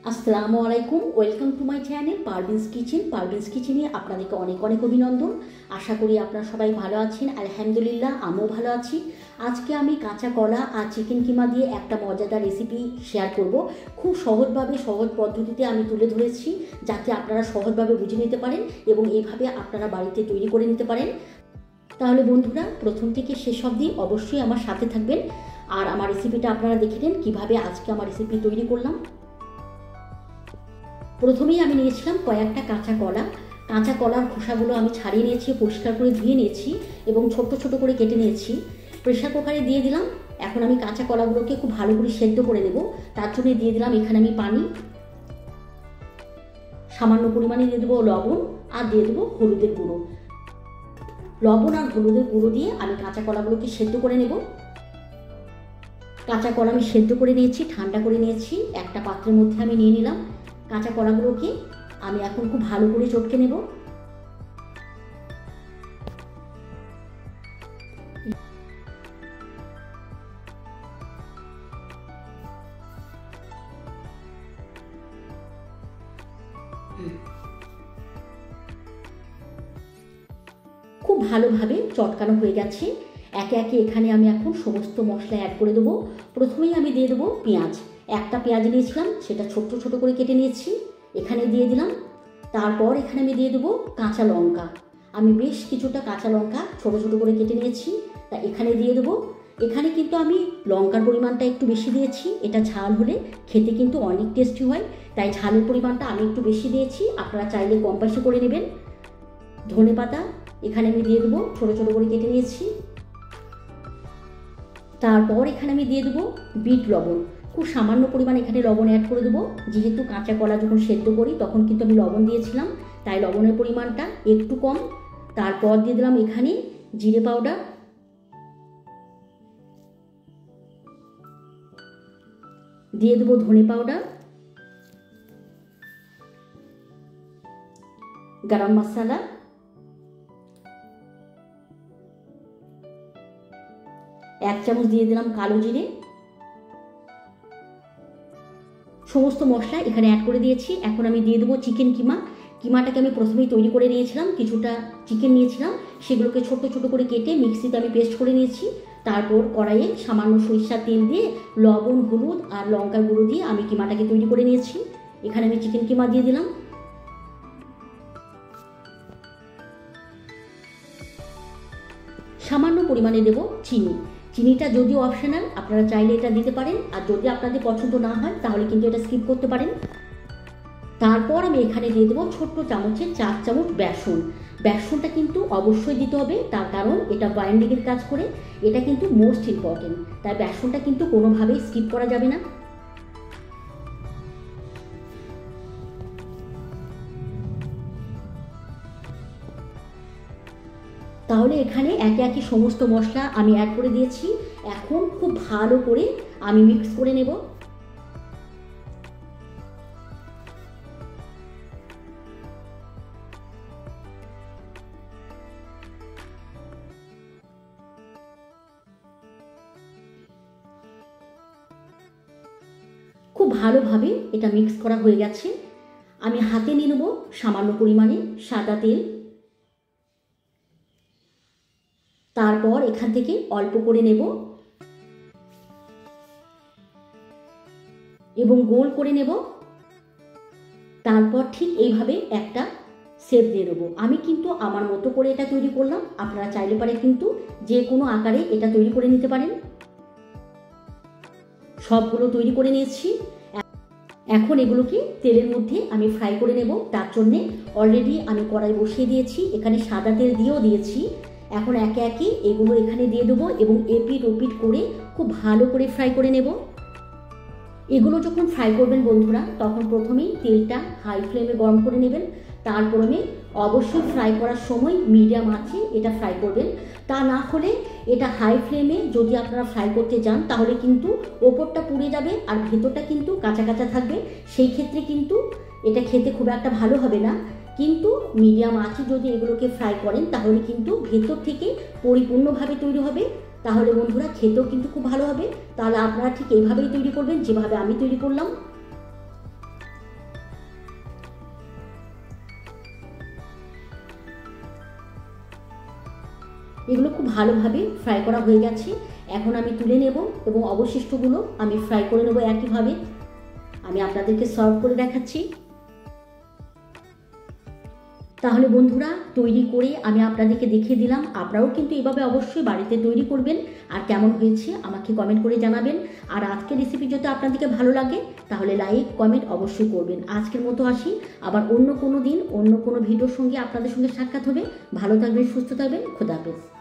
আসসালামু আলাইকুম, welcome to my channel Parveen's kitchen. Parveen's কিচেনে আপনাদেরকে অনেক অনেক অভিনন্দন। আশা করি আপনারা সবাই ভালো আছেন। আলহামদুলিল্লাহ, আমিও ভালো আছি। আজকে আমি কাঁচা কলা আর চিকেন কিমা দিয়ে একটা মজাদার রেসিপি শেয়ার করব। খুব সহজভাবে, সহজ পদ্ধতিতে আমি তুলে ধরেছি, যাতে আপনারা সহজভাবে বুঝে নিতে পারেন এবং এইভাবে আপনারা বাড়িতে তৈরি করে নিতে পারেন। তাহলে বন্ধুরা, প্রথম থেকে শেষ অবধি অবশ্যই আমার সাথে থাকবেন আর আমার রেসিপিটা আপনারা দেখে নেন কীভাবে আজকে আমার রেসিপি তৈরি করলাম। প্রথমেই আমি নিয়েছিলাম কয়েকটা কাঁচা কলা। কাঁচা কলার খোসাগুলো আমি ছাড়িয়ে নিয়েছি, পরিষ্কার করে ধুয়ে নিয়েছি এবং ছোট ছোট করে কেটে নিয়েছি। প্রেসার কুকারে দিয়ে দিলাম। এখন আমি কাঁচা কলাগুলোকে খুব ভালো করে সেদ্ধ করে নেব। তার জন্য দিয়ে দিলাম এখানে আমি পানি, সামান্য পরিমাণে দিয়ে দেবো লবণ আর দিয়ে দেবো হলুদের গুঁড়ো। লবণ আর হলুদের গুঁড়ো দিয়ে আমি কাঁচা কলাগুলোকে সেদ্ধ করে নেব। কাঁচা কলা আমি সেদ্ধ করে নিয়েছি, ঠান্ডা করে নিয়েছি। একটা পাত্রের মধ্যে আমি নিয়ে নিলাম। কাঁচা কলাগুলোকে আমি এখন খুব ভালো করে চটকে নেব। খুব ভালোভাবে চটকানো হয়ে গেছে। একে একে এখানে আমি এখন সমস্ত মশলা অ্যাড করে দেবো। প্রথমেই আমি দিয়ে দেবো পেঁয়াজ। একটা পেঁয়াজ নিয়েছিলাম, সেটা ছোট ছোট করে কেটে নিয়েছি, এখানে দিয়ে দিলাম। তারপর এখানে আমি দিয়ে দেবো কাঁচা লঙ্কা। আমি বেশ কিছুটা কাঁচা লঙ্কা ছোট ছোট করে কেটে নিয়েছি, তা এখানে দিয়ে দেবো। এখানে কিন্তু আমি লঙ্কার পরিমাণটা একটু বেশি দিয়েছি। এটা ঝাল হলে খেতে কিন্তু অনেক টেস্টি হয়, তাই ঝালের পরিমাণটা আমি একটু বেশি দিয়েছি। আপনারা চাইলে কম বেশি করে নেবেন। ধনেপাতা এখানে আমি দিয়ে দেবো, ছোট ছোট করে কেটে নিয়েছি। তারপর এখানে আমি দিয়ে দেবো বিট লবণ। খুব সামান্য পরিমাণ এখানে লবণ অ্যাড করে দেবো, যেহেতু কাঁচা কলা যখন সেদ্ধ করি তখন কিন্তু আমি লবণ দিয়েছিলাম, তাই লবণের পরিমাণটা একটু কম। তারপর দিয়ে দিলাম এখানে জিরে পাউডার, দিয়ে দেবো ধনে পাউডার, গরম মশলা, এক চামচ দিয়ে দিলাম কালো জিরে। সমস্ত মশলা এখানে অ্যাড করে দিয়েছি। এখন আমি দিয়ে দেবো চিকেন কিমা। কিমাটাকে আমি প্রথমেই তৈরি করে নিয়েছিলাম। কিছুটা চিকেন নিয়েছিলাম, সেগুলোকে ছোট ছোট করে কেটে মিক্সিতে আমি পেস্ট করে নিয়েছি। তারপর কড়াইয়ে সামান্য সরিষার তেল দিয়ে লবণ, হলুদ আর লঙ্কার গুঁড়ো দিয়ে আমি কিমাটাকে তৈরি করে নিয়েছি। এখানে আমি চিকেন কিমা দিয়ে দিলাম। সামান্য পরিমাণে দেব চিনি। চিনিটা যদিও অপশনাল, আপনারা চাইলে এটা দিতে পারেন, আর যদি আপনাদের পছন্দ না হয় তাহলে কিন্তু এটা স্কিপ করতে পারেন। তারপর আমি এখানে দিয়ে দেবো ছোট্ট চামচে 4 চামচ বেসন। বেসনটা কিন্তু অবশ্যই দিতে হবে, তার কারণ এটা বাইন্ডিংয়ের কাজ করে। এটা কিন্তু মোস্ট ইম্পর্টেন্ট, তাই বেসনটা কিন্তু কোনোভাবেই স্কিপ করা যাবে না। তাহলে এখানে একে একে সমস্ত মশলা আমি অ্যাড করে দিয়েছি। এখন খুব ভালো করে আমি মিক্স করে নেব। খুব ভালোভাবে এটা মিক্স করা হয়ে গেছে। আমি হাতে নিয়ে নেব সামান্য পরিমাণে সাদা তেল। তারপর এখান থেকে অল্প করে নেব এবং গোল করে নেব। তারপর ঠিক এইভাবে একটা শেপ দিয়ে দেবো। আমি কিন্তু আমার মতো করে এটা তৈরি করলাম, আপনারা চাইলে পারে কিন্তু যে কোনো আকারে এটা তৈরি করে নিতে পারেন। সবগুলো তৈরি করে নিয়েছি। এখন এগুলোকে তেলের মধ্যে আমি ফ্রাই করে নেব। তার জন্যে অলরেডি আমি কড়াই বসিয়ে দিয়েছি, এখানে সাদা তেল দিয়েও দিয়েছি। এখন একে একে এগুলো এখানে দিয়ে দেবো এবং এপিট ওপিট করে খুব ভালো করে ফ্রাই করে নেব। এগুলো যখন ফ্রাই করবেন বন্ধুরা, তখন প্রথমেই তেলটা হাই ফ্লেমে গরম করে নেবেন। তারপরে অবশ্যই ফ্রাই করার সময় মিডিয়াম আঁচে এটা ফ্রাই করবেন। তা না হলে এটা হাই ফ্লেমে যদি আপনারা ফ্রাই করতে যান তাহলে কিন্তু ওপরটা পুড়ে যাবে আর ভেতরটা কিন্তু কাঁচা কাঁচা থাকবে। সেই ক্ষেত্রে কিন্তু এটা খেতে খুব একটা ভালো হবে না। কিন্তু মিডিয়াম আঁচে যদি এগুলোকে ফ্রাই করেন তাহলে কিন্তু ভেতর থেকে পরিপূর্ণভাবে তৈরি হবে। তাহলে বন্ধুরা খেতেও কিন্তু খুব ভালো হবে। তাহলে আপনারা ঠিক এইভাবেই তৈরি করবেন যেভাবে আমি তৈরি করলাম। এগুলো খুব ভালোভাবে ফ্রাই করা হয়ে গেছে। এখন আমি তুলে নেব এবং অবশিষ্টগুলো আমি ফ্রাই করে নেব একইভাবে। আমি আপনাদেরকে সার্ভ করে দেখাচ্ছি। তাহলে বন্ধুরা, তৈরি করে আমি আপনাদেরকে দেখিয়ে দিলাম। আপনারাও কিন্তু এভাবে অবশ্যই বাড়িতে তৈরি করবেন, আর কেমন হয়েছে আমাকে কমেন্ট করে জানাবেন। আর আজকের রেসিপি যদি আপনাদেরকে ভালো লাগে তাহলে লাইক কমেন্ট অবশ্যই করবেন। আজকের মতো আসি, আবার অন্য কোনো দিন অন্য কোনো ভিডিওর সঙ্গে আপনাদের সঙ্গে সাক্ষাৎ হবে। ভালো থাকবেন, সুস্থ থাকবেন, খোদা হাফেজ।